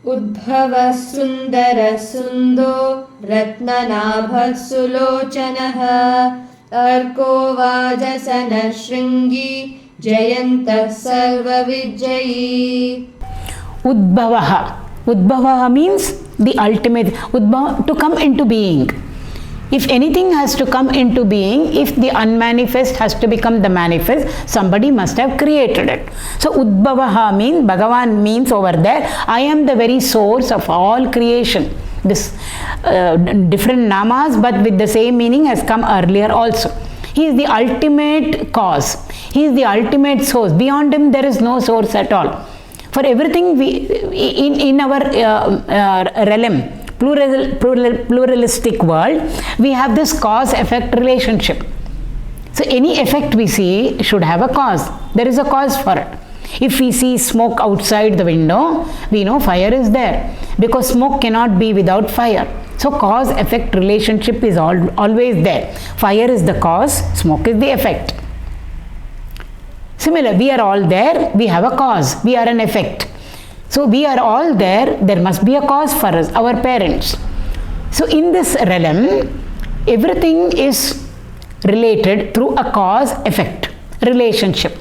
udbhavaḥ sundaraḥ sundō ratnanābhaḥ sulōchanaḥ arkō vājasanaḥ śṛṅgī jayantaḥ sarvavijjayī. Udbhavaḥ. Udbhavaḥ means the ultimate, udbhava, to come into being. If anything has to come into being, if the unmanifest has to become the manifest, somebody must have created it. So udbhavaḥ means, Bhagavan means over there, I am the very source of all creation. This different namas but with the same meaning has come earlier also. He is the ultimate cause. He is the ultimate source. Beyond him there is no source at all. For everything we in our realm, pluralistic world, we have this cause-effect relationship. So any effect we see should have a cause. There is a cause for it. If we see smoke outside the window, we know fire is there, because smoke cannot be without fire. So cause-effect relationship is always there. Fire is the cause, smoke is the effect. Similar, we are all there, we have a cause, we are an effect. So we are all there, there must be a cause for us, our parents. So in this realm, everything is related through a cause-effect relationship.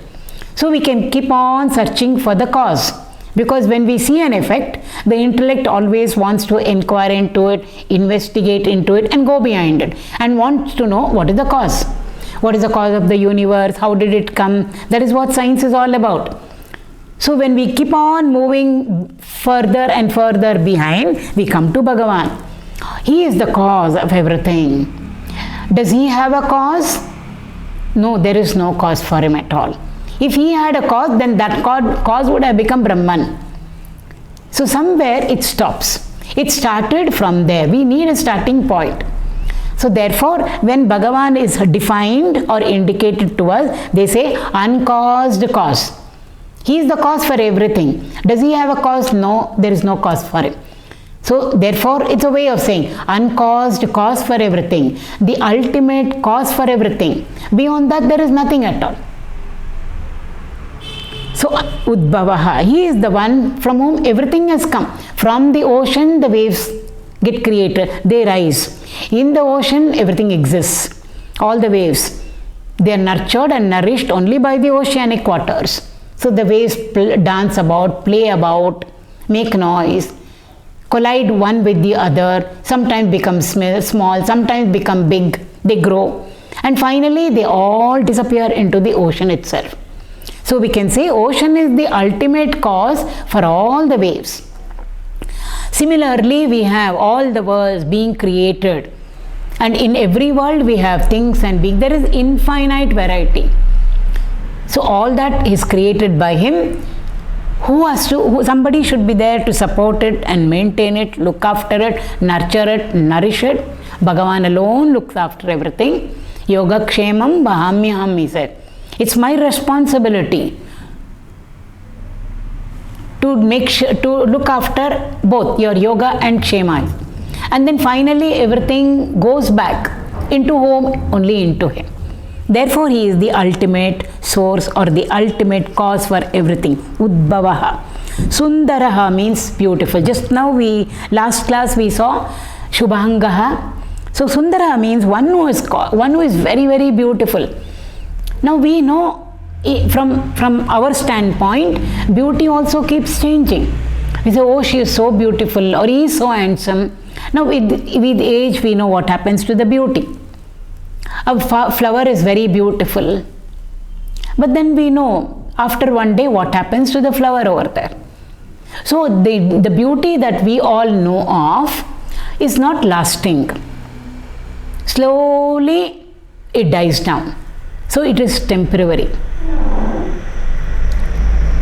So we can keep on searching for the cause, because when we see an effect, the intellect always wants to inquire into it, investigate into it and go behind it and wants to know what is the cause. What is the cause of the universe? How did it come? That is what science is all about. So when we keep on moving further and further behind, we come to Bhagavan. He is the cause of everything. Does he have a cause? No, there is no cause for him at all. If he had a cause, then that cause would have become Brahman. So somewhere it stops. It started from there. We need a starting point. So therefore, when Bhagavan is defined or indicated to us, they say uncaused cause. He is the cause for everything. Does he have a cause? No, there is no cause for him. So therefore, it's a way of saying uncaused cause for everything. The ultimate cause for everything. Beyond that, there is nothing at all. So udbhavaḥ, he is the one from whom everything has come. From the ocean, the waves get created, they rise. In the ocean, everything exists. All the waves, they are nurtured and nourished only by the oceanic waters. So the waves dance about, play about, make noise, collide one with the other, sometimes become small, sometimes become big, they grow. And finally, they all disappear into the ocean itself. So we can say ocean is the ultimate cause for all the waves. Similarly, we have all the worlds being created, and in every world we have things and beings. There is infinite variety. So all that is created by him. Somebody should be there to support it and maintain it, look after it, nurture it, nourish it. Bhagavan alone looks after everything. Yoga kshemam vahamyaham, he said. It's my responsibility to look after both your yoga and kshema. And then finally everything goes back into home, only into him. Therefore he is the ultimate source or the ultimate cause for everything. Udbhavaḥ. Sundaraḥ means beautiful. Just now last class we saw Shubhangaha. So Sundaraḥ means one who is very, very beautiful. Now we know from our standpoint, beauty also keeps changing. We say, oh, she is so beautiful, or he is so handsome. Now with age we know what happens to the beauty. A flower is very beautiful, but then we know after one day what happens to the flower over there. So the beauty that we all know of is not lasting. Slowly it dies down. So it is temporary.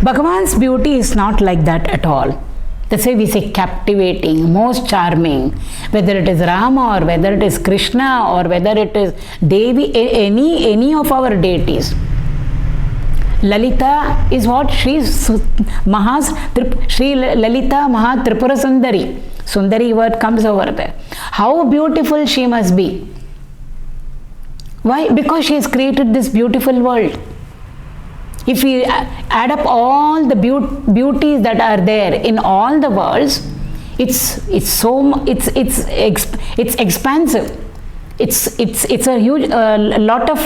Bhagavan's beauty is not like that at all. That's why we say captivating, most charming. Whether it is Rama or whether it is Krishna or whether it is Devi, any of our deities. Lalita is what? Shri Lalita Maha Tripura Sundari. Sundari word comes over there. How beautiful she must be. Why? Because she has created this beautiful world. if we add up all the beauties that are there in all the worlds, it's expansive. It's a huge lot of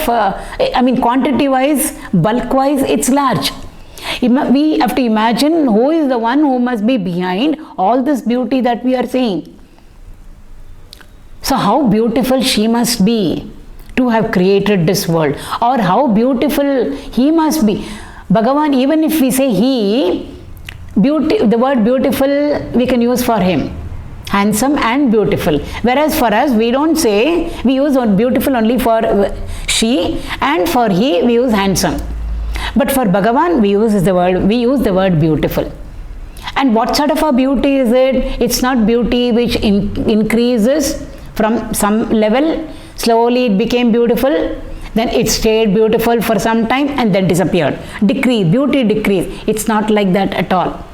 quantity wise, bulk wise, it's large. We have to imagine who is the one who must be behind all this beauty that we are seeing. So how beautiful she must be to have created this world, or how beautiful he must be. Bhagavan, even if we say he, the word beautiful we can use for him, handsome and beautiful. Whereas for us, we don't say, we use beautiful only for she, and for he we use handsome. But for Bhagavan, we use the word beautiful. And what sort of a beauty is it? It's not beauty which increases from some level, slowly it became beautiful, then it stayed beautiful for some time and then disappeared. Beauty decrease. It's not like that at all.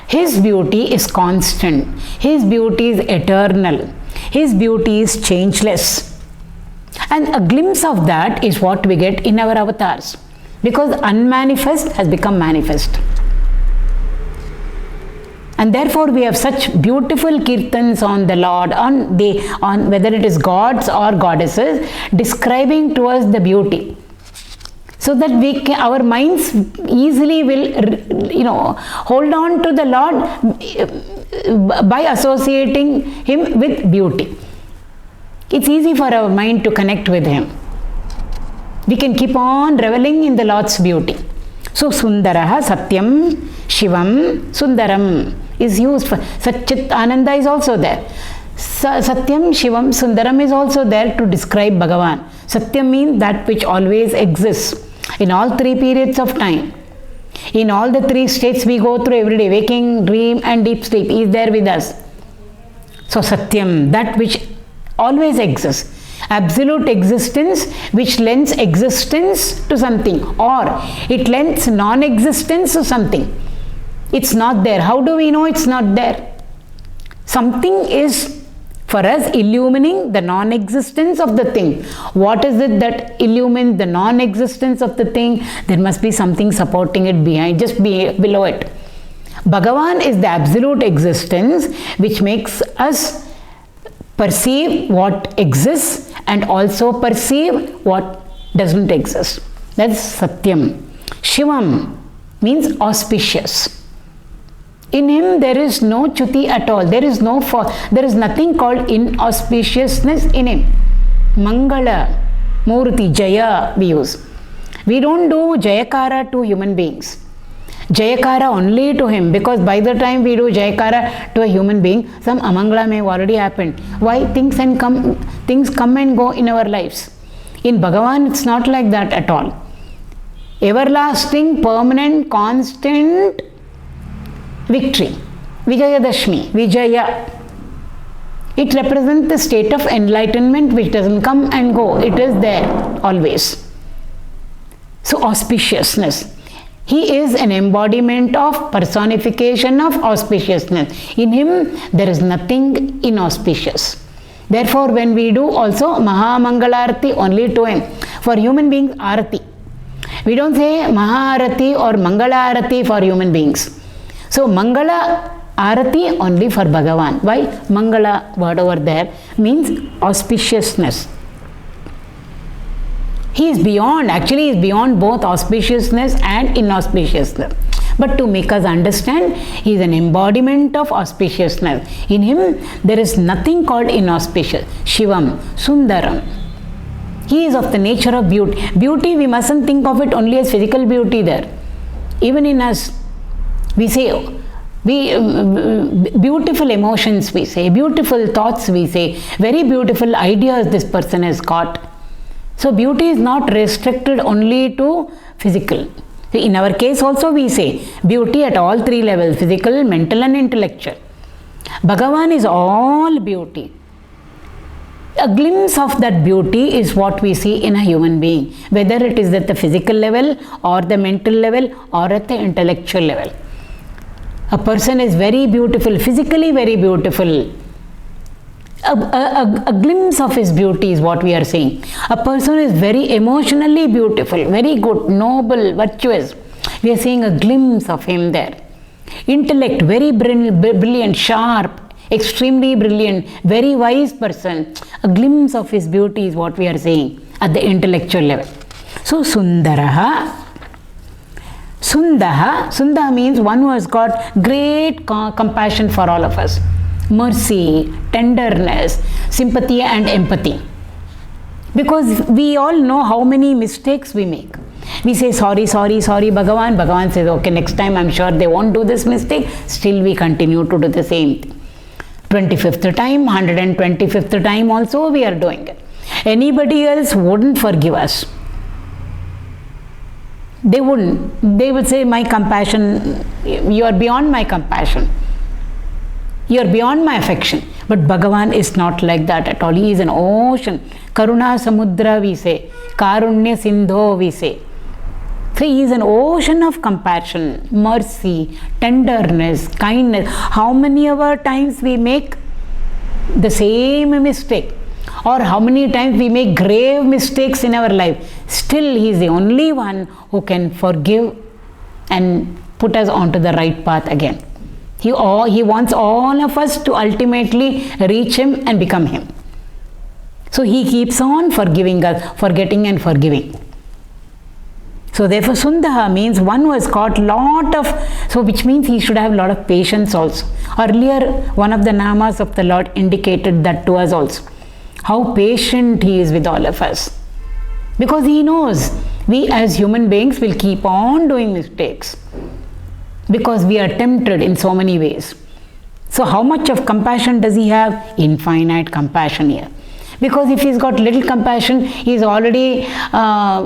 His beauty is constant. His beauty is eternal. His beauty is changeless. And a glimpse of that is what we get in our avatars. Because unmanifest has become manifest. And therefore we have such beautiful kirtans on the Lord, on whether it is gods or goddesses, describing to us the beauty. So that our minds easily will, hold on to the Lord by associating him with beauty. It's easy for our mind to connect with him. We can keep on reveling in the Lord's beauty. So sundaraḥ, satyam, shivam, sundaram is used for Satchit Ananda is also there. Satyam, Shivam, Sundaram is also there to describe Bhagavan. Satyam means that which always exists in all three periods of time. In all the three states we go through every day, waking, dream and deep sleep, he is there with us. So Satyam, that which always exists. Absolute existence which lends existence to something, or it lends non-existence to something. It's not there. How do we know it's not there? Something is for us illumining the non-existence of the thing. What is it that illumines the non-existence of the thing? There must be something supporting it behind, just below it. Bhagavan is the absolute existence which makes us perceive what exists and also perceive what doesn't exist. That's Satyam. Shivam means auspicious. In him there is no chuti at all. There is nothing called inauspiciousness in him. Mangala, Murti, Jaya we use. We don't do Jayakara to human beings. Jayakara only to him, because by the time we do Jayakara to a human being, some Amangala may have already happened. Why? Things come and go in our lives. In Bhagavan it's not like that at all. Everlasting, permanent, constant victory. Vijayadashmi, Vijaya. It represents the state of enlightenment which doesn't come and go. It is there always. So auspiciousness. He is an embodiment of personification of auspiciousness. In him there is nothing inauspicious. Therefore when we do also Mahamangalarati only to him. For human beings, Arati. We don't say Maharati or Mangalarati for human beings. So Mangala Arati only for Bhagavan. Why? Mangala word over there means auspiciousness. He is beyond both auspiciousness and inauspiciousness. But to make us understand, he is an embodiment of auspiciousness. In him there is nothing called inauspicious. Shivam, Sundaram. He is of the nature of beauty. Beauty, we mustn't think of it only as physical beauty there. Even in us, we say, beautiful emotions we say, beautiful thoughts we say, very beautiful ideas this person has got. So beauty is not restricted only to physical. In our case also we say beauty at all three levels, physical, mental and intellectual. Bhagavan is all beauty. A glimpse of that beauty is what we see in a human being, whether it is at the physical level or the mental level or at the intellectual level. A person is very beautiful, physically very beautiful. a glimpse of his beauty is what we are saying. A person is very emotionally beautiful, very good, noble, virtuous. We are seeing a glimpse of him there. Intellect, very brilliant, sharp, extremely brilliant, very wise person. A glimpse of his beauty is what we are saying at the intellectual level. So sundaraḥ. Sunda means one who has got great compassion for all of us. Mercy, tenderness, sympathy and empathy. Because we all know how many mistakes we make. We say sorry, Bhagavan. Bhagavan says, okay, next time I'm sure they won't do this mistake. Still we continue to do the same thing. 25th time, 125th time also we are doing it. Anybody else wouldn't forgive us. They wouldn't. They would say, my compassion, you are beyond my compassion. You are beyond my affection. But Bhagavan is not like that at all. He is an ocean. Karuna Samudra we say. Karunya Sindho we say. So he is an ocean of compassion, mercy, tenderness, kindness. How many of our times we make the same mistake? Or how many times we make grave mistakes in our life? Still he is the only one who can forgive and put us onto the right path again. He wants all of us to ultimately reach him and become him. So he keeps on forgiving us, forgetting and forgiving. So therefore Sundaha means one who has got lot of, so which means he should have a lot of patience also. Earlier one of the namas of the Lord indicated that to us also. How patient he is with all of us. Because he knows we as human beings will keep on doing mistakes. Because we are tempted in so many ways. So how much of compassion does he have? Infinite compassion here. Because if he's got little compassion, he's already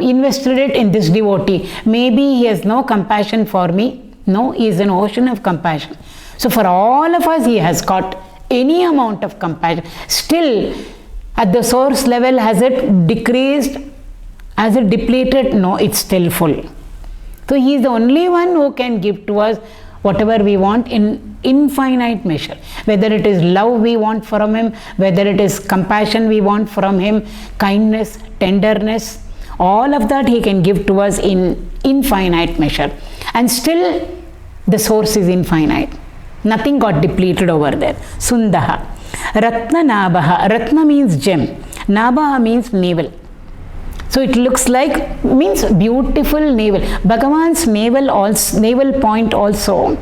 invested it in this devotee. Maybe he has no compassion for me. No, he is an ocean of compassion. So for all of us, he has got any amount of compassion. Still, at the source level, has it decreased? Has it depleted? No, it's still full. So he is the only one who can give to us whatever we want in infinite measure. Whether it is love we want from him, whether it is compassion we want from him, kindness, tenderness, all of that he can give to us in infinite measure. And still the source is infinite. Nothing got depleted over there. Sundaha. Ratnanābhaḥ. Ratna means gem. Nābhaḥ means navel. So it looks like, means beautiful navel. Bhagavan's navel point also,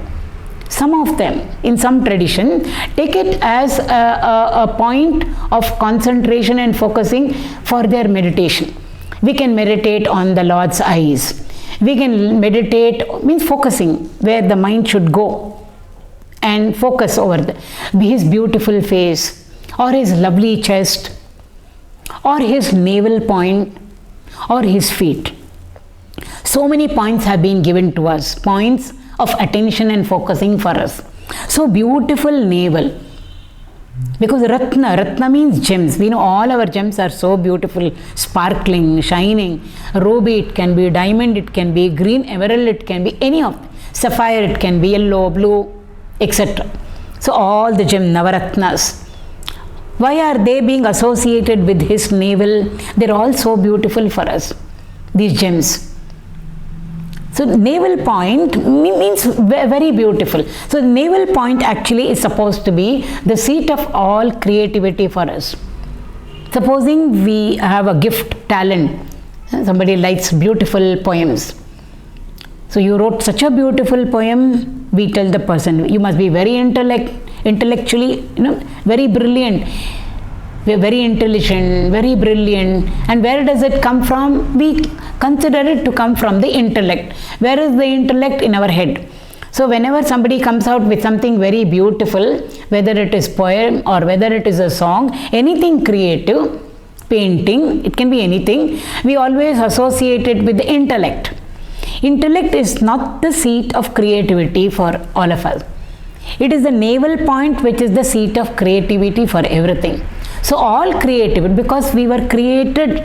some of them in some tradition take it as a point of concentration and focusing for their meditation. We can meditate on the Lord's eyes. We can meditate, means focusing where the mind should go and focus over his beautiful face or his lovely chest or his navel point or his feet. So many points have been given to us, points of attention and focusing for us. So beautiful navel. Because Ratna means gems. We know all our gems are so beautiful, sparkling, shining. Ruby, it can be diamond, it can be green emerald, it can be any of them. Sapphire, it can be yellow, blue, etc. So all the gem Navaratnas. Why are they being associated with his navel? They're all so beautiful for us, these gems. So navel point means very beautiful. So navel point actually is supposed to be the seat of all creativity for us. Supposing we have a gift, talent, somebody writes beautiful poems. So you wrote such a beautiful poem, we tell the person, you must be very intellectually, very brilliant, very intelligent, very brilliant. And where does it come from? We consider it to come from the intellect. Where is the intellect? In our head. So whenever somebody comes out with something very beautiful, whether it is poem or whether it is a song, anything creative, painting, it can be anything, we always associate it with the intellect. Intellect is not the seat of creativity for all of us. It is the navel point which is the seat of creativity for everything. So all creativity, because we were created.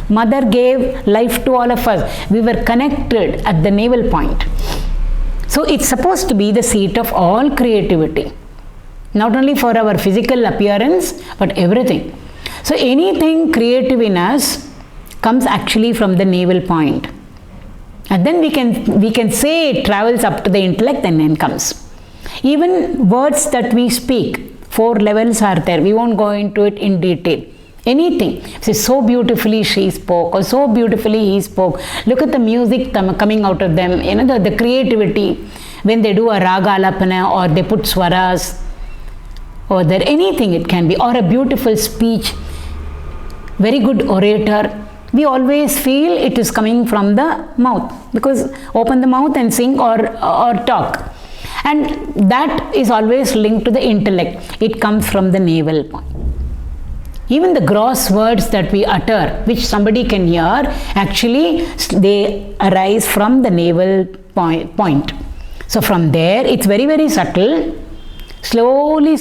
Mother gave life to all of us. We were connected at the navel point. So it's supposed to be the seat of all creativity. Not only for our physical appearance, but everything. So anything creative in us comes actually from the navel point. And then we can say it travels up to the intellect and then comes. Even words that we speak, 4 levels are there. We won't go into it in detail. Anything. Say, so beautifully she spoke, or so beautifully he spoke. Look at the music coming out of them. You know, the creativity. When they do a raga alapana, or they put swaras, or there anything it can be, or a beautiful speech, very good orator. We always feel it is coming from the mouth, because open the mouth and sing or talk. And that is always linked to the intellect. It comes from the navel point. Even the gross words that we utter, which somebody can hear, actually they arise from the navel point. So from there, it's very, very subtle. Slowly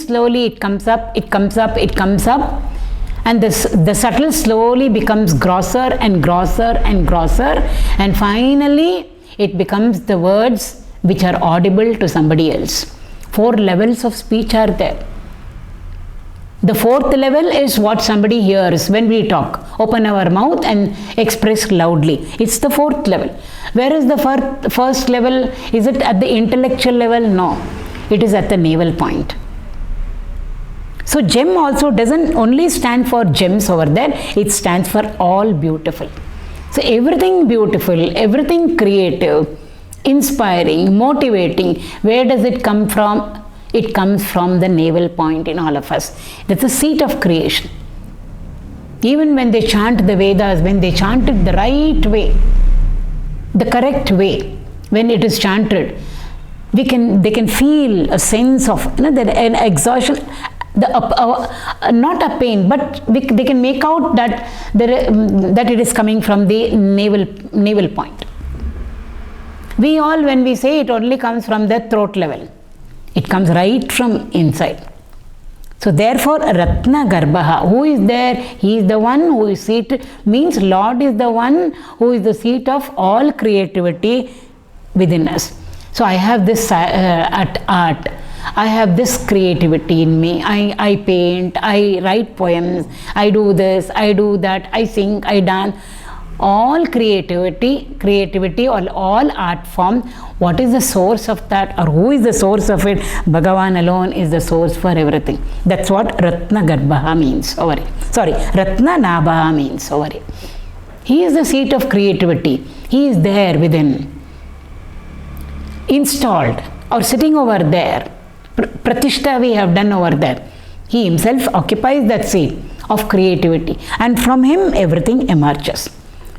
it comes up, it comes up, it comes up. And the subtle slowly becomes grosser and grosser and grosser. And finally, it becomes the words which are audible to somebody else. 4 levels of speech are there. The 4th level is what somebody hears when we talk. Open our mouth and express loudly. It's the 4th level. Where is the first level? Is it at the intellectual level? No. It is at the navel point. So gem also doesn't only stand for gems over there. It stands for all beautiful. So everything beautiful, everything creative, inspiring, motivating. Where does it come from? It comes from the navel point in all of us. That's the seat of creation. Even when they chant the Vedas, when they chant it the right way, the correct way, when it is chanted, they can feel a sense of an exhaustion, not a pain, but they can make out that it is coming from the navel point. We all, when we say it, only comes from the throat level. It comes right from inside. So therefore, ratnābhaḥ, who is there? He is the one who is seated, means Lord is the one who is the seat of all creativity within us. So I have this art, I have this creativity in me. I paint, I write poems, I do this, I do that, I sing, I dance. All creativity or all art form, what is the source of that, or who is the source of it? Bhagavan alone is the source for everything. That's what ratnābhaḥ means over here. Sorry, ratnanābhaḥ means over here. He is the seat of creativity. He is there within, installed or sitting over there. Pratishta we have done over there. He himself occupies that seat of creativity, and from him everything emerges.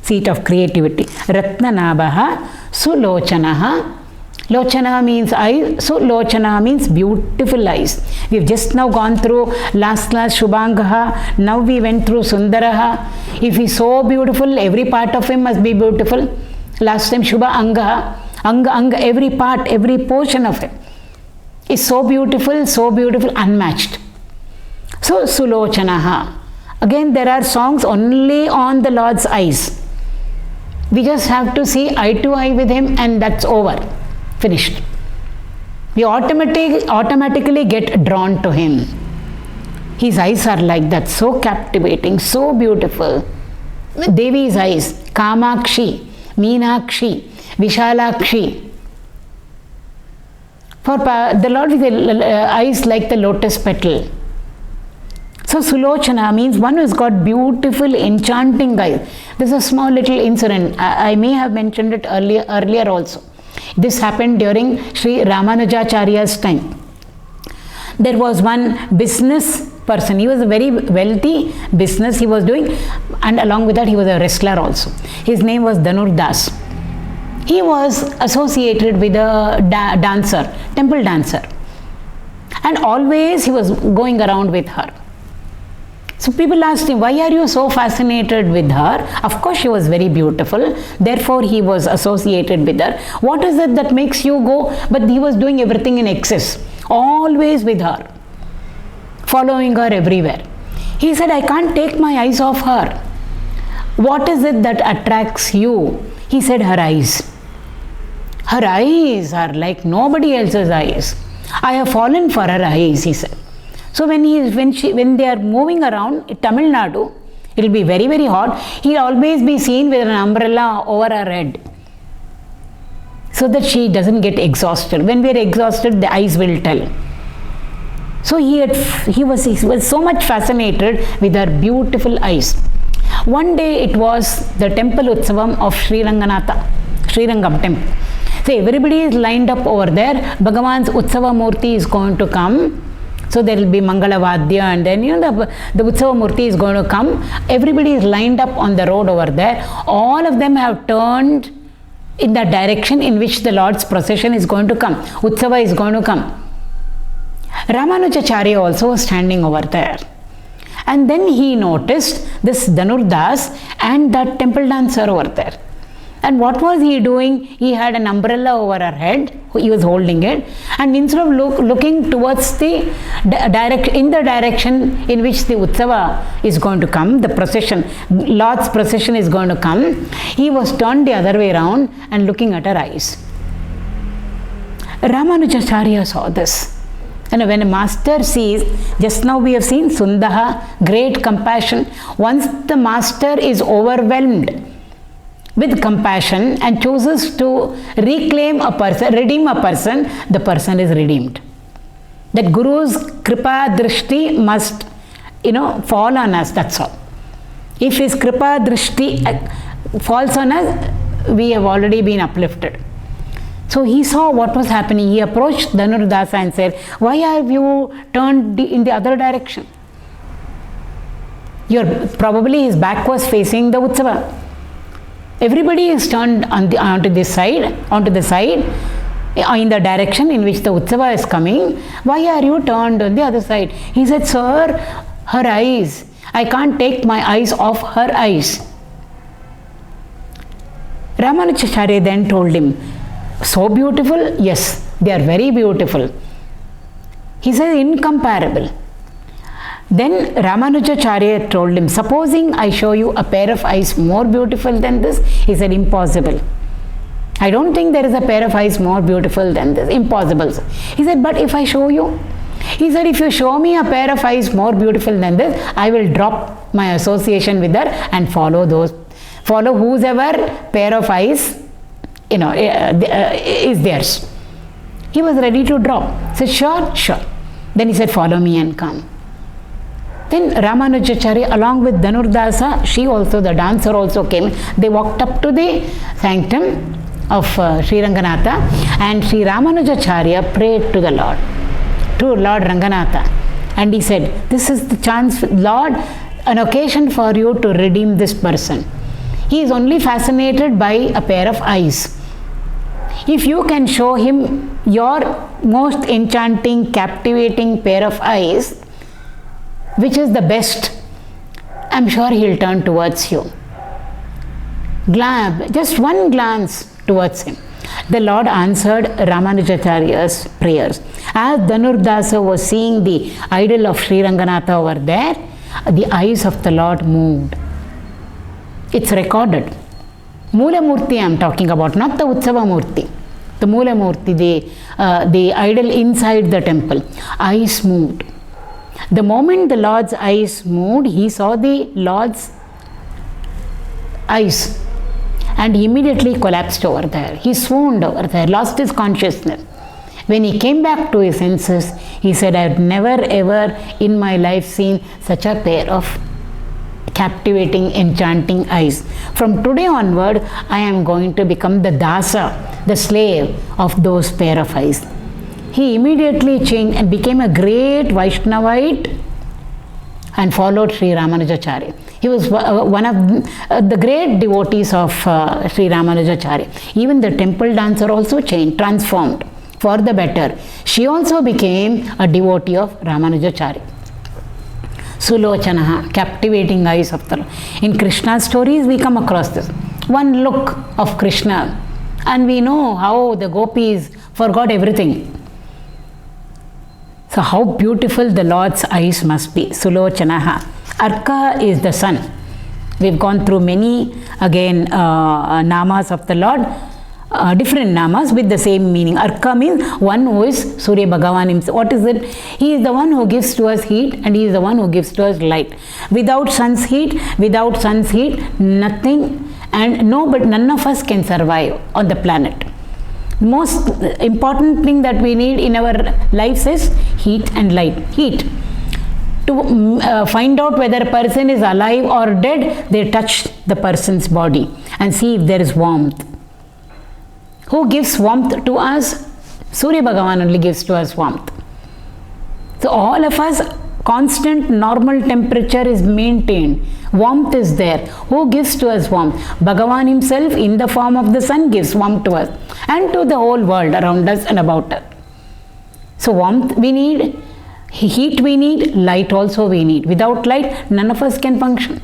Seat of creativity. ratnanābhaḥ sulōchanaḥ. Lochana means eye, sulōchanaḥ means beautiful eyes. We've just now gone through last class Shubhangaha. Now we went through sundaraḥ. If he's so beautiful, every part of him must be beautiful. Last time Shubha Anga, every part, every portion of him is so beautiful, unmatched. So sulōchanaḥ. Again, there are songs only on the Lord's eyes. We just have to see eye to eye with him, and that's over. Finished. We automatically get drawn to him. His eyes are like that, so captivating, so beautiful. Devi's eyes, Kamakshi, Meenakshi, Vishalakshi. For the Lord with the eyes like the lotus petal. So sulōchanaḥ means one who has got beautiful, enchanting eyes. This is a small little incident. I may have mentioned it earlier also. This happened during Sri Ramanujacharya's time. There was one business person. He was a very wealthy business he was doing, and along with that he was a wrestler also. His name was Dhanur Das. He was associated with a dancer, temple dancer, and always he was going around with her. So people asked him, why are you so fascinated with her? Of course she was very beautiful, therefore he was associated with her. What is it that makes you go? But he was doing everything in excess, always with her, following her everywhere. He said, I can't take my eyes off her. What is it that attracts you? He said, her eyes. Her eyes are like nobody else's eyes. I have fallen for her eyes, he said. So when they are moving around in Tamil Nadu, it will be very, very hot. He'll always be seen with an umbrella over her head, so that she doesn't get exhausted. When we are exhausted, the eyes will tell. So he was so much fascinated with her beautiful eyes. One day it was the temple Utsavam of Srirangam temple. So everybody is lined up over there. Bhagavan's Utsava Murti is going to come. So there will be Mangala Vadya, and then the Utsava Murti is going to come. Everybody is lined up on the road over there. All of them have turned in the direction in which the Lord's procession is going to come. Utsava is going to come. Ramanujacharya also was standing over there. And then he noticed this Dhanurdas and that temple dancer over there. And what was he doing? He had an umbrella over her head. He was holding it. And instead of looking towards the direction in which the Utsava is going to come, the procession, Lord's procession is going to come, he was turned the other way around and looking at her eyes. Ramanujacharya saw this. And when a master sees, just now we have seen sundō, great compassion. Once the master is overwhelmed with compassion and chooses to reclaim a person, redeem a person, the person is redeemed. That Guru's kripa drishti must, fall on us, that's all. If his kripa drishti falls on us, we have already been uplifted. So he saw what was happening. He approached Dhanurdasa and said, "Why have you turned in the other direction? Probably his back was facing the Utsava. Everybody is turned onto the side, in the direction in which the Utsava is coming. Why are you turned on the other side?" He said, "Sir, her eyes. I can't take my eyes off her eyes." Ramanujacharya then told him, "So beautiful?" "Yes, they are very beautiful." He said, "Incomparable." Then Ramanujacharya told him, "Supposing I show you a pair of eyes more beautiful than this?" He said, "Impossible. I don't think there is a pair of eyes more beautiful than this. Impossible." He said, "But if I show you?" He said, "If you show me a pair of eyes more beautiful than this, I will drop my association with her and follow whosever pair of eyes is theirs." He was ready to drop. He said, Sure. Then he said, "Follow me and come." Then Ramanujacharya, along with Dhanurdasa, the dancer also came. They walked up to the sanctum of Sri Ranganatha, and Sri Ramanujacharya prayed to the Lord, to Lord Ranganatha. And he said, "This is the chance, Lord, an occasion for you to redeem this person. He is only fascinated by a pair of eyes. If you can show him your most enchanting, captivating pair of eyes, which is the best, I'm sure he'll turn towards you. Just one glance towards him." The Lord answered Ramanujacharya's prayers. As Dhanurdasa was seeing the idol of Sri Ranganatha over there, the eyes of the Lord moved. It's recorded. Moola Murti I am talking about, not the Utsava Murti. The Moola Murti, the idol inside the temple. Eyes moved. The moment the Lord's eyes moved, he saw the Lord's eyes and he immediately collapsed over there. He swooned over there, lost his consciousness. When he came back to his senses, he said, "I have never ever in my life seen such a pair of captivating, enchanting eyes. From today onward, I am going to become the dasa, the slave of those pair of eyes." He immediately changed and became a great Vaishnavite and followed Sri Ramanujacharya. He was one of the great devotees of Sri Ramanujacharya. Even the temple dancer also changed, transformed for the better. She also became a devotee of Ramanujacharya. Sulōchanaḥ, captivating eyes of the Lord. In Krishna's stories, we come across this. One look of Krishna, and we know how the gopis forgot everything. So how beautiful the Lord's eyes must be. Sulōchanaḥ. Arka is the sun. We've gone through many, namas of the Lord. different namas with the same meaning. Arka means one who is Surya Bhagavan himself. What is it? He is the one who gives to us heat, and he is the one who gives to us light. Without sun's heat, nothing, and none of us can survive on the planet. Most important thing that we need in our lives is heat and light. Heat. To find out whether a person is alive or dead, they touch the person's body and see if there is warmth. Who gives warmth to us? Surya Bhagavan only gives to us warmth. So all of us, constant normal temperature is maintained. Warmth is there. Who gives to us warmth? Bhagavan himself in the form of the sun gives warmth to us and to the whole world around us and about us. So warmth we need, heat we need, light also we need. Without light, none of us can function.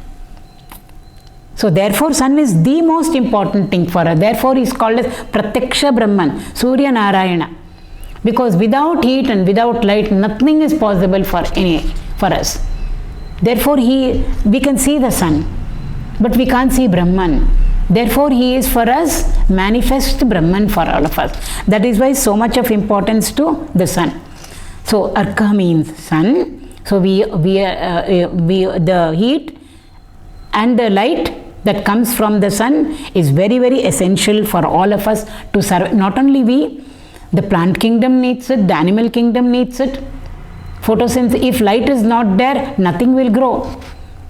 So therefore sun is the most important thing for us. Therefore he is called as Pratyaksha Brahman, Surya Narayana. Because without heat and without light, nothing is possible for us. Therefore we can see the sun, but we can't see Brahman. Therefore he is for us manifest Brahman for all of us. That is why so much of importance to the sun. So Arka means sun. So the heat and the light that comes from the sun is very, very essential for all of us to serve. Not only we, the plant kingdom needs it, the animal kingdom needs it. Photosynthesis, if light is not there, nothing will grow.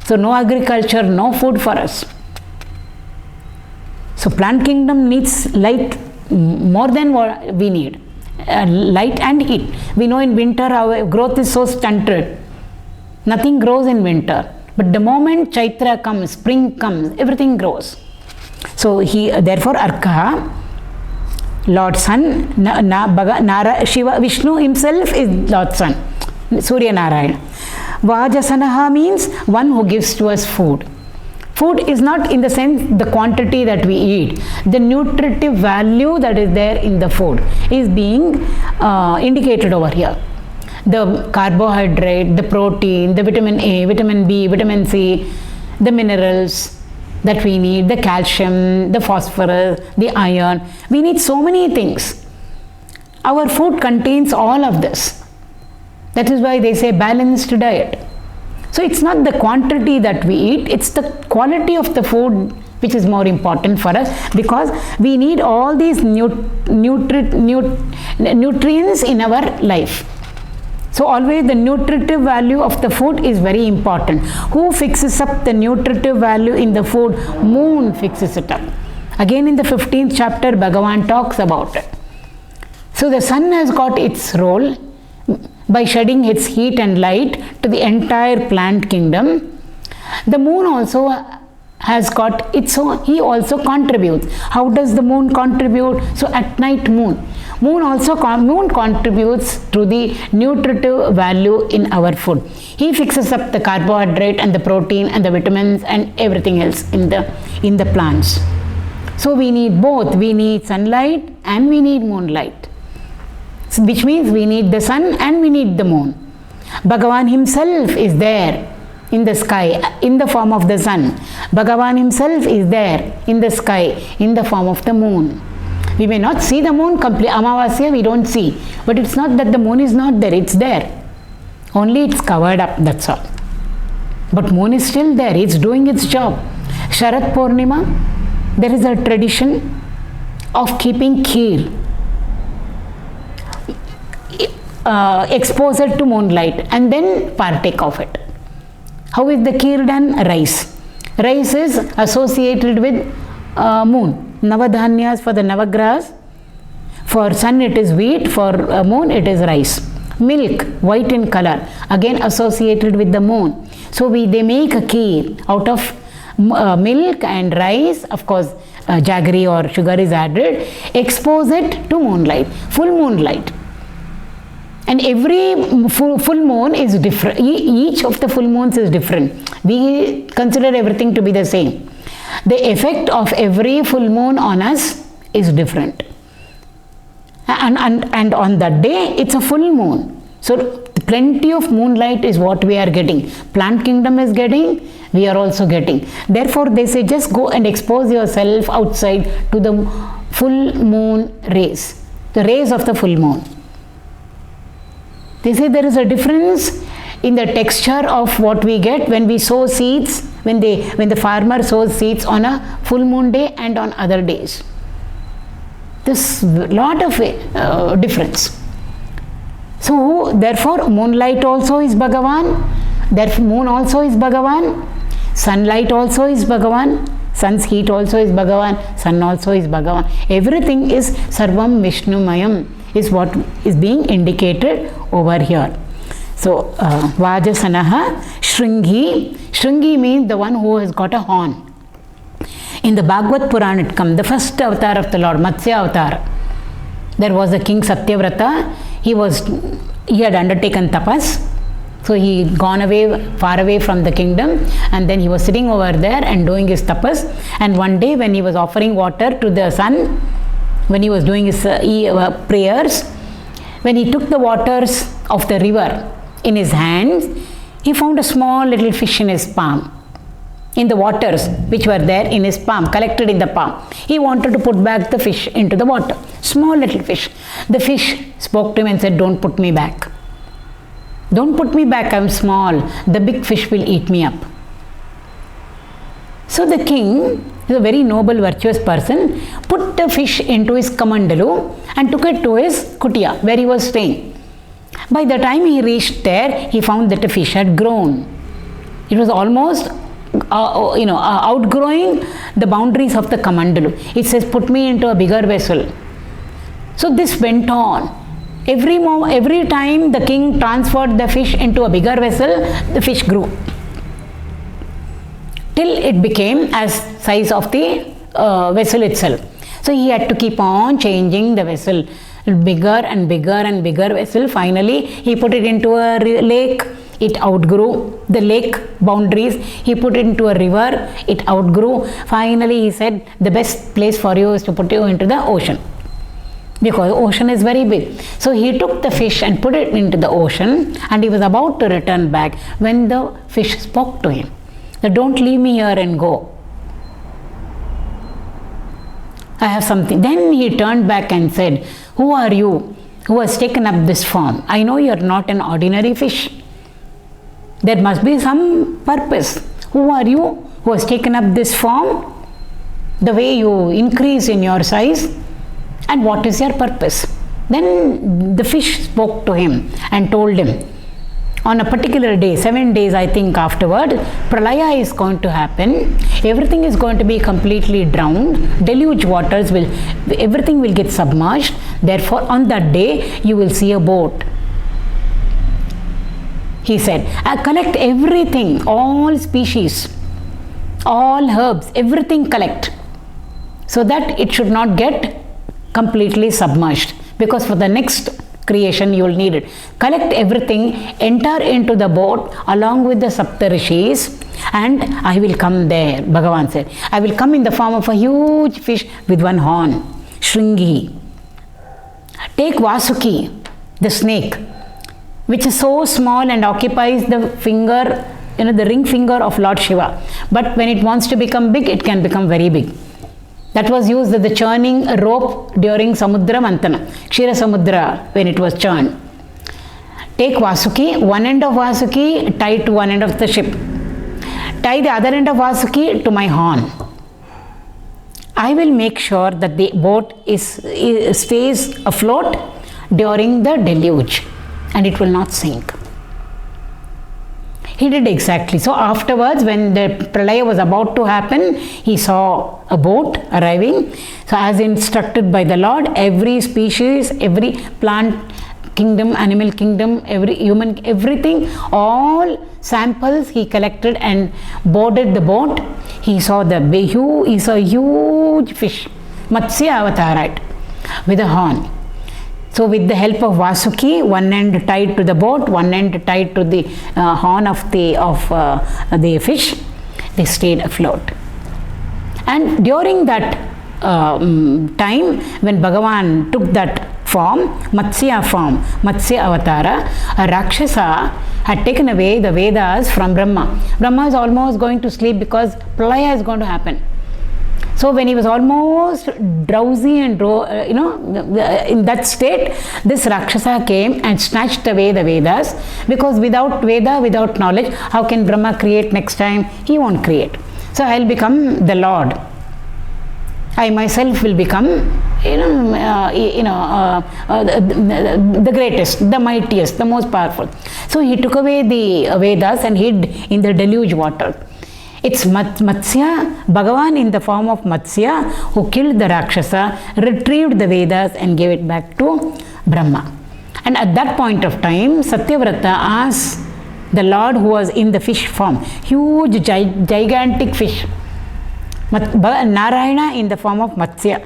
So no agriculture, no food for us. So plant kingdom needs light more than what we need. Light and heat. We know in winter our growth is so stunted. Nothing grows in winter. But the moment Chaitra comes, spring comes, everything grows. So therefore Arka, Lord Sun, Shiva, Vishnu himself is Lord Sun, Surya Narayana. Vājasanaḥ means one who gives to us food. Food is not in the sense the quantity that we eat. The nutritive value that is there in the food is being indicated over here. The carbohydrate, the protein, the vitamin A, vitamin B, vitamin C, the minerals that we need, the calcium, the phosphorus, the iron. We need so many things. Our food contains all of this. That is why they say balanced diet. So it's not the quantity that we eat, it's the quality of the food which is more important for us, because we need all these nutrients in our life. So always the nutritive value of the food is very important. Who fixes up the nutritive value in the food? Moon fixes it up. Again in the 15th chapter, Bhagavan talks about it. So the sun has got its role by shedding its heat and light to the entire plant kingdom. The moon also has got its own, he also contributes. How does the moon contribute? So at night moon contributes to the nutritive value in our food. He fixes up the carbohydrate and the protein and the vitamins and everything else in the plants. So we need both. We need sunlight and we need moonlight. So which means we need the sun and we need the moon. Bhagavan himself is there in the sky in the form of the sun. Bhagavan himself is there in the sky in the form of the moon. We may not see the moon completely. Amavasya we don't see. But it's not that the moon is not there. It's there. Only it's covered up. That's all. But moon is still there. It's doing its job. Sharat Purnima, there is a tradition of keeping kheer. Expose it to moonlight and then partake of it. How is the kheer done? Rice. Rice is associated with moon. Navadhanyas for the Navagrahas. For sun it is wheat, for moon it is rice. Milk, white in color, again associated with the moon. So they make a kheer out of milk and rice. Of course, jaggery or sugar is added. Expose it to moonlight, full moonlight. And every full moon is different. Each of the full moons is different. We consider everything to be the same. The effect of every full moon on us is different. And on that day, it's a full moon. So plenty of moonlight is what we are getting. Plant kingdom is getting, we are also getting. Therefore, they say just go and expose yourself outside to the full moon rays, the rays of the full moon. They say there is a difference in the texture of what we get when we sow seeds, when the farmer sows seeds on a full moon day and on other days. There's a lot of difference. So therefore moonlight also is Bhagavan, therefore moon also is Bhagavan, sunlight also is Bhagavan, sun's heat also is Bhagavan, sun also is Bhagavan. Everything is Sarvam Vishnumayam is what is being indicated over here. So vājasanaḥ, śṛṅgī. śṛṅgī means the one who has got a horn. In the Bhagavad Purana it comes, the first avatar of the Lord, Matsya avatar. There was a king Satyavrata. He had undertaken tapas. So he had gone away, far away from the kingdom, and then he was sitting over there and doing his tapas. And one day when he was offering water to the sun, when he was doing his prayers, when he took the waters of the river in his hands, he found a small little fish in his palm, in the waters which were there in his palm, collected in the palm. He wanted to put back the fish into the water, small little fish. The fish spoke to him and said, "Don't put me back. Don't put me back, I am small. The big fish will eat me up." So the king, is a very noble, virtuous person, put the fish into his kamandalu and took it to his kutia, where he was staying. By the time he reached there, he found that the fish had grown. It was almost outgrowing the boundaries of the kamandalu. It says, "Put me into a bigger vessel." So this went on. Every time the king transferred the fish into a bigger vessel, the fish grew, till it became as size of the vessel itself. So he had to keep on changing the vessel, bigger and bigger and bigger vessel. Finally he put it into a lake. It outgrew the lake boundaries. He put it into a river. It outgrew. Finally he said, "The best place for you is to put you into the ocean, because the ocean is very big." So he took the fish and put it into the ocean, and he was about to return back when the fish spoke to him that, "Don't leave me here and go. I have something." Then he turned back and said, "Who are you who has taken up this form? I know you are not an ordinary fish. There must be some purpose. Who are you who has taken up this form? The way you increase in your size, and what is your purpose?" Then the fish spoke to him and told him, on a particular day, 7 days I think afterward, pralaya is going to happen. Everything is going to be completely drowned. Deluge waters everything will get submerged. Therefore on that day you will see a boat. He said, "Collect everything, all species, all herbs, everything collect, so that it should not get completely submerged, because for the next creation you will need it. Collect everything, enter into the boat along with the Saptarishis, and I will come there." Bhagavan said, "I will come in the form of a huge fish with one horn, śṛṅgī. Take Vasuki, the snake, which is so small and occupies the finger, the ring finger of Lord Shiva. But when it wants to become big, it can become very big. That was used as the churning rope during Samudra Mantana, Kshira Samudra, when it was churned. Take Vasuki, one end of Vasuki tie to one end of the ship. Tie the other end of Vasuki to my horn. I will make sure that the boat stays afloat during the deluge, and it will not sink." He did exactly. So afterwards, when the pralaya was about to happen, he saw a boat arriving. So as instructed by the Lord, every species, every plant kingdom, animal kingdom, every human, everything, all samples he collected and boarded the boat. He saw a huge fish, Matsya avatar, with a horn. So with the help of Vasuki, one end tied to the boat, one end tied to the horn of the fish, they stayed afloat. And during that time, when Bhagavan took that form, Matsya avatara, a Rakshasa had taken away the Vedas from Brahma. Brahma is almost going to sleep because pralaya is going to happen. So when he was almost drowsy and in that state, this Rakshasa came and snatched away the Vedas, because without Veda, without knowledge, how can Brahma create next time? He won't create. So I'll become the Lord. I myself will become the greatest, the mightiest, the most powerful. So he took away the Vedas and hid in the deluge water. It's Matsya, Bhagavan in the form of Matsya, who killed the Rakshasa, retrieved the Vedas and gave it back to Brahma. And at that point of time, Satyavrata asked the Lord, who was in the fish form, huge, gigantic fish, Narayana in the form of Matsya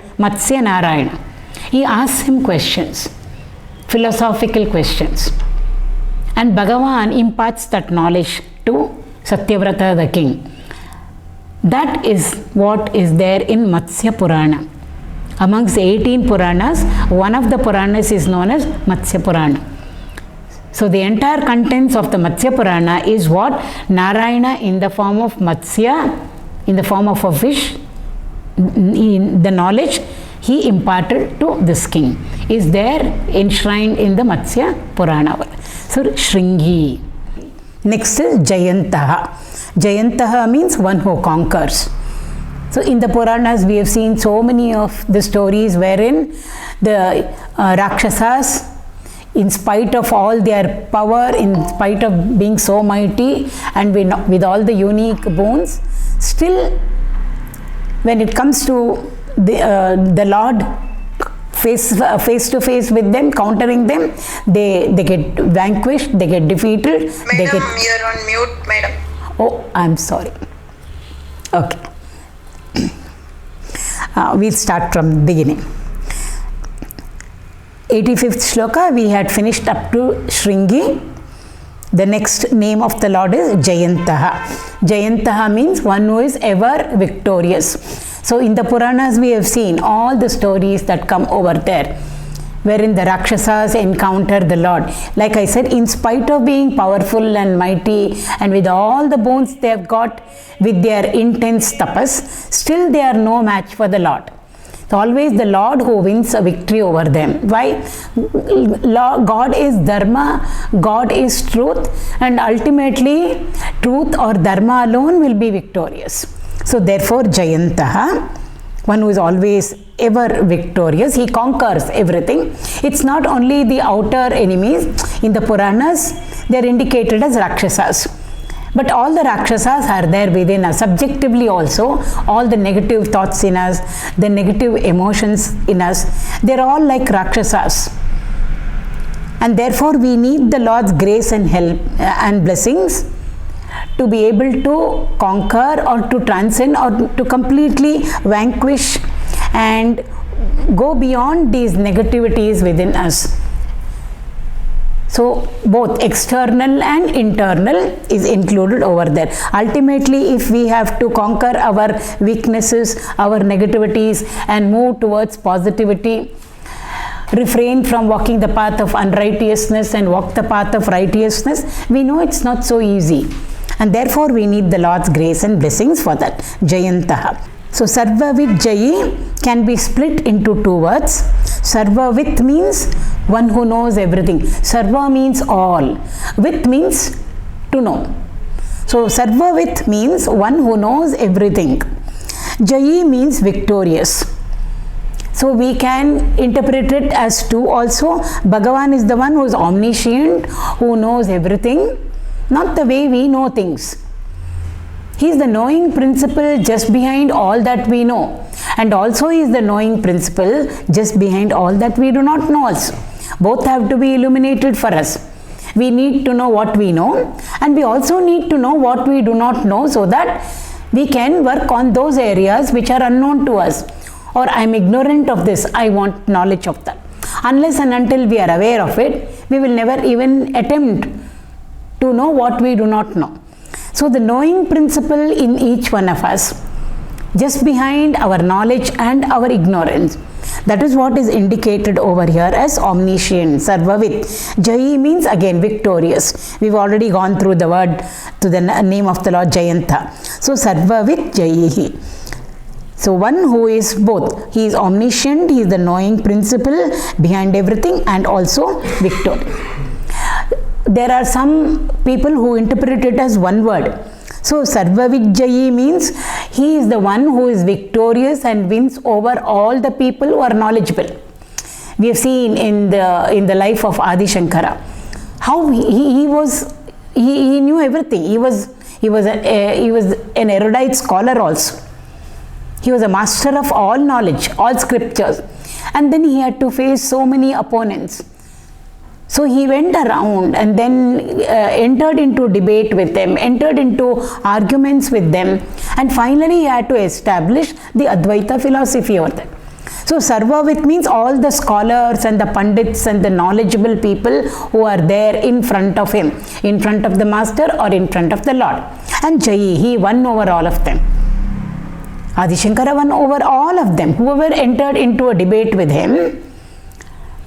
Narayana. He asked him questions, philosophical questions. And Bhagavan imparts that knowledge to Satyavrata the king. That is what is there in Matsya Purana. Amongst the 18 Puranas, one of the Puranas is known as Matsya Purana. So the entire contents of the Matsya Purana is what? Narayana in the form of Matsya, in the form of a fish, in the knowledge he imparted to this king, is there enshrined in the Matsya Purana. So śṛṅgī. Next is jayantaḥ. Jayantaḥ means one who conquers. So in the Puranas we have seen so many of the stories wherein the Rakshasas, in spite of all their power, in spite of being so mighty and with all the unique boons, still when it comes to the Lord face to face with them, countering them, they get vanquished, they get defeated. Madam, you're on mute, madam. Oh, I'm sorry. Okay. We'll start from the beginning. 85th Sloka, we had finished up to śṛṅgī. The next name of the Lord is Jayantaḥ. Jayantaḥ means one who is ever victorious. So in the Puranas we have seen all the stories that come over there, wherein the Rakshasas encounter the Lord. Like I said, in spite of being powerful and mighty and with all the boons they have got with their intense tapas, still they are no match for the Lord. It's always the Lord who wins a victory over them. Why? God is Dharma, God is truth, and ultimately truth or Dharma alone will be victorious. So therefore Jayantaḥ, one who is always ever victorious, he conquers everything. It's not only the outer enemies. In the Puranas, they are indicated as Rakshasas. But all the Rakshasas are there within us, subjectively also. All the negative thoughts in us, the negative emotions in us, they're all like Rakshasas. And therefore we need the Lord's grace and help and blessings to be able to conquer or to transcend or to completely vanquish and go beyond these negativities within us. So both external and internal is included over there. Ultimately, if we have to conquer our weaknesses, our negativities and move towards positivity, refrain from walking the path of unrighteousness and walk the path of righteousness, we know it's not so easy. And therefore we need the Lord's grace and blessings for that. Jayantaḥ. So sarvavijjayī can be split into two words. Sarvavit means one who knows everything. Sarva means all. Vit means to know. So sarvavit means one who knows everything. Jayi means victorious. So we can interpret it as two also. Bhagavan is the one who is omniscient, who knows everything, not the way we know things. He is the knowing principle just behind all that we know, and also he is the knowing principle just behind all that we do not know also. Both have to be illuminated for us. We need to know what we know, and we also need to know what we do not know, so that we can work on those areas which are unknown to us. Or I am ignorant of this, I want knowledge of that. Unless and until we are aware of it, we will never even attempt to know what we do not know. So the knowing principle in each one of us, just behind our knowledge and our ignorance, that is what is indicated over here as omniscient, sarvavit. Jayi means again victorious. We've already gone through the word to the name of the Lord Jayantaḥ. So sarvavit jayihi. So one who is both. He is omniscient, he is the knowing principle behind everything, and also victorious. There are some people who interpret it as one word. So sarvavijjayī means he is the one who is victorious and wins over all the people who are knowledgeable. We have seen in the life of Adi Shankara how he knew everything. He was an erudite scholar also. He was a master of all knowledge, all scriptures, and then he had to face so many opponents. So he went around and then entered into debate with them, entered into arguments with them, and finally he had to establish the Advaita philosophy over them. So Sarvavit means all the scholars and the pandits and the knowledgeable people who are there in front of him, in front of the master or in front of the Lord. And Jayi, he won over all of them. Adi Shankara won over all of them. Whoever entered into a debate with him,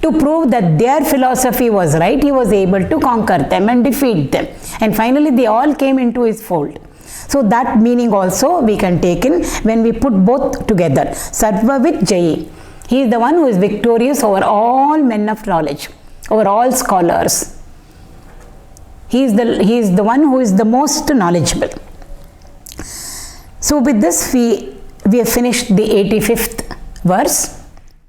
to prove that their philosophy was right, he was able to conquer them and defeat them. And finally they all came into his fold. So that meaning also we can take in when we put both together. Sarvavijjayī. He is the one who is victorious over all men of knowledge, over all scholars. He is the one who is the most knowledgeable. So with this we have finished the 85th verse.